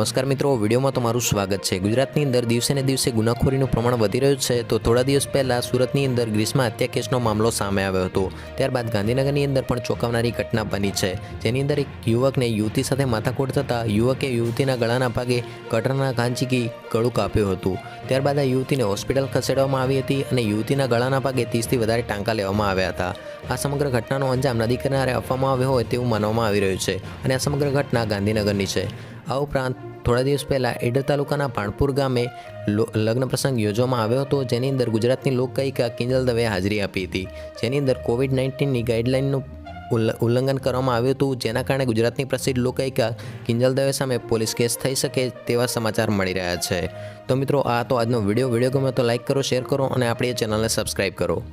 નમસ્કાર મિત્રો, વિડીયોમાં તમારું સ્વાગત છે। ગુજરાતની અંદર દિવસે ને દિવસે ગુનાખોરીનું પ્રમાણ વધી રહ્યું છે। તો થોડા દિવસ પહેલાં સુરતની અંદર ગ્રીસમાં હત્યા કેસનો મામલો સામે આવ્યો હતો। ત્યારબાદ ગાંધીનગરની અંદર પણ ચોંકાવનારી ઘટના બની છે, જેની અંદર એક યુવકને યુવતી સાથે માથાકૂટ થતાં યુવકે યુવતીના ગળાના ભાગે કટરના ઘા ઝીકી ગળું કાપ્યું હતું। ત્યારબાદ આ યુવતીને હોસ્પિટલ ખસેડવામાં આવી હતી અને યુવતીના ગળાના ભાગે 30થી વધારે ટાંકા લેવામાં આવ્યા હતા। આ સમગ્ર ઘટનાનો અંજામ નદી કિનારે આપવામાં આવ્યો હોય તેવું માનવામાં આવી રહ્યું છે અને આ સમગ્ર ઘટના ગાંધીનગરની છે। આ ઉપરાંત થોડા દિવસ પહેલાં ઈડર તાલુકાના પાણપુર ગામે લગ્ન પ્રસંગ યોજવામાં આવ્યો હતો, જેની અંદર ગુજરાતની લોકગાયિકા કિંજલ દવેએ હાજરી આપી હતી, જેની અંદર કોવિડ-19ની ગાઈડલાઇનનું ઉલ્લંઘન કરવામાં આવ્યું હતું, જેના કારણે ગુજરાતની પ્રસિદ્ધ લોકગાયિકા કિંજલ દવે સામે પોલીસ કેસ થઈ શકે તેવા સમાચાર મળી રહ્યા છે। તો મિત્રો, આ તો આજનો વિડીયો ગમે તો લાઇક કરો, શેર કરો અને આપણી ચેનલને સબસ્ક્રાઈબ કરો।